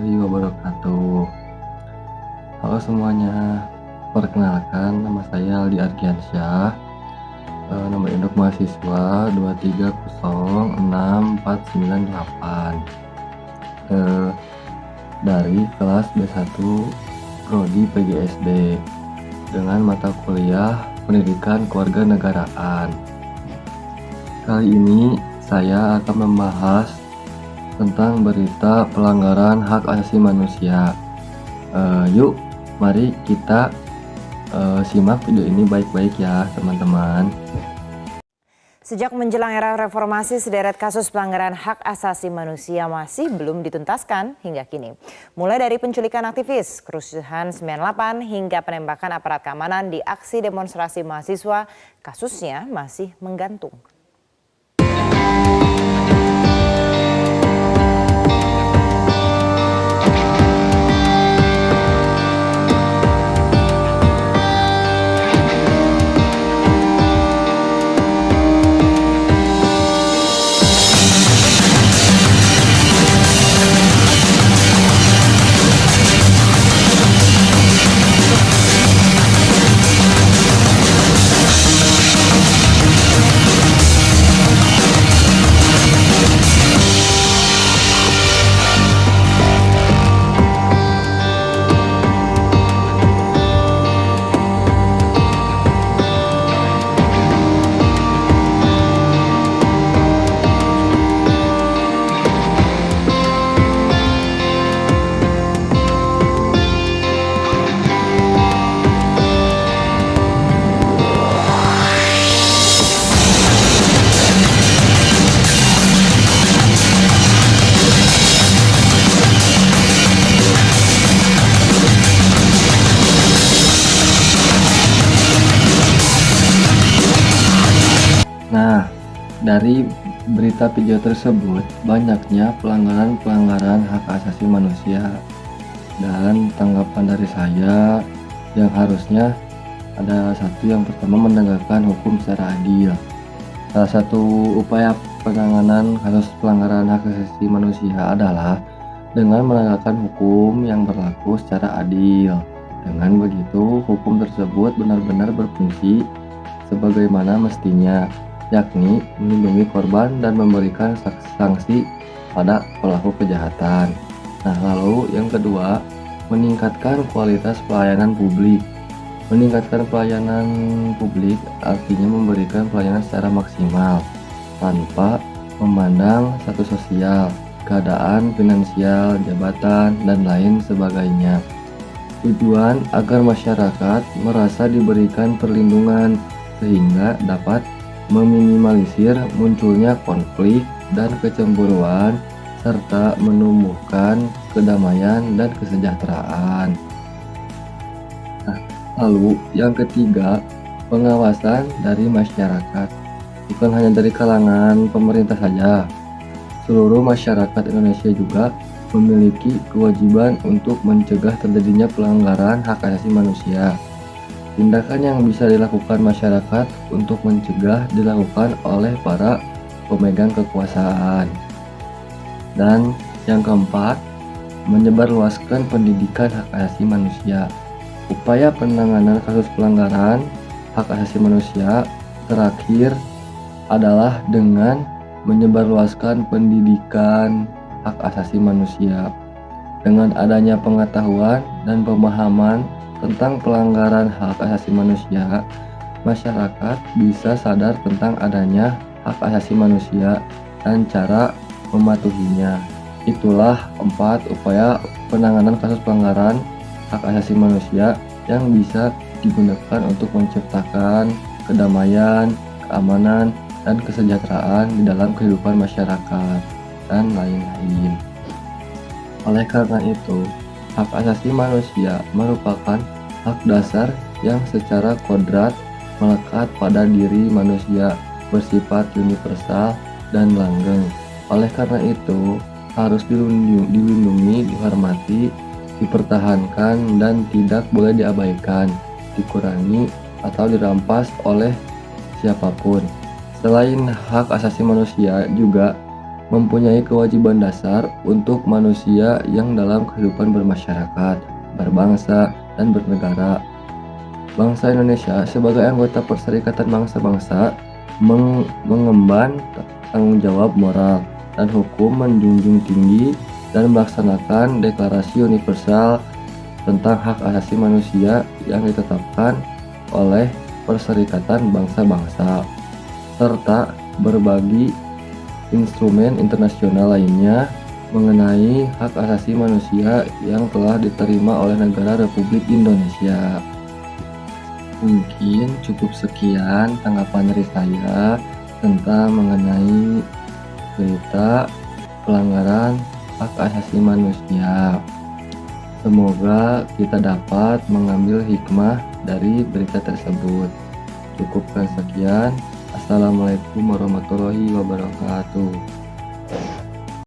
warahmatullahi wabarakatuh. Halo semuanya, perkenalkan nama saya Aldi Argiansyah, nomor induk mahasiswa 2306498, dari kelas B1 Prodi PGSD dengan mata kuliah Pendidikan Kewarganegaraan. Kali ini saya akan membahas tentang berita pelanggaran hak asasi manusia. Yuk, mari kita simak video ini baik-baik ya teman-teman. Sejak menjelang era reformasi, sederet kasus pelanggaran hak asasi manusia masih belum dituntaskan hingga kini. Mulai dari penculikan aktivis, kerusuhan 98 hingga penembakan aparat keamanan di aksi demonstrasi mahasiswa, kasusnya masih menggantung. Nah, dari berita video tersebut banyaknya pelanggaran hak asasi manusia, dan tanggapan dari saya yang harusnya ada satu, yang pertama menegakkan hukum secara adil. Salah satu upaya penanganan kasus pelanggaran hak asasi manusia adalah dengan menegakkan hukum yang berlaku secara adil. Dengan begitu, hukum tersebut benar-benar berfungsi sebagaimana mestinya, yakni melindungi korban dan memberikan sanksi pada pelaku kejahatan. Nah, lalu yang kedua, meningkatkan kualitas pelayanan publik. Meningkatkan pelayanan publik artinya memberikan pelayanan secara maksimal tanpa memandang status sosial, keadaan finansial, jabatan, dan lain sebagainya. Tujuan agar masyarakat merasa diberikan perlindungan sehingga dapat meminimalisir munculnya konflik dan kecemburuan serta menumbuhkan kedamaian dan kesejahteraan. Nah, lalu yang ketiga, pengawasan dari masyarakat. Bukan hanya dari kalangan pemerintah saja, seluruh masyarakat Indonesia juga memiliki kewajiban untuk mencegah terjadinya pelanggaran hak asasi manusia. Tindakan yang bisa dilakukan masyarakat untuk mencegah dilakukan oleh para pemegang kekuasaan. Dan yang keempat, menyebarluaskan pendidikan hak asasi manusia. Upaya penanganan kasus pelanggaran hak asasi manusia terakhir adalah dengan menyebarluaskan pendidikan hak asasi manusia. Dengan adanya pengetahuan dan pemahaman tentang pelanggaran hak asasi manusia, masyarakat bisa sadar tentang adanya hak asasi manusia dan cara mematuhinya. Itulah 4 upaya penanganan kasus pelanggaran hak asasi manusia yang bisa digunakan untuk menciptakan kedamaian, keamanan, dan kesejahteraan di dalam kehidupan masyarakat, dan lain-lain. Oleh karena itu, hak asasi manusia merupakan hak dasar yang secara kodrat melekat pada diri manusia, bersifat universal dan langgeng. Oleh karena itu, harus dilindungi, dihormati, dipertahankan, dan tidak boleh diabaikan, dikurangi, atau dirampas oleh siapapun. Selain hak asasi manusia, juga mempunyai kewajiban dasar untuk manusia yang dalam kehidupan bermasyarakat, berbangsa, dan bernegara. Bangsa Indonesia sebagai anggota Perserikatan Bangsa-Bangsa mengemban tanggung jawab moral dan hukum, menjunjung tinggi dan melaksanakan Deklarasi Universal tentang Hak Asasi Manusia yang ditetapkan oleh Perserikatan Bangsa-Bangsa, serta berbagai instrumen internasional lainnya mengenai hak asasi manusia yang telah diterima oleh negara Republik Indonesia. Mungkin cukup sekian tanggapan dari saya tentang mengenai berita pelanggaran hak asasi manusia. Semoga kita dapat mengambil hikmah dari berita tersebut. Cukupkan sekian. Assalamualaikum warahmatullahi wabarakatuh.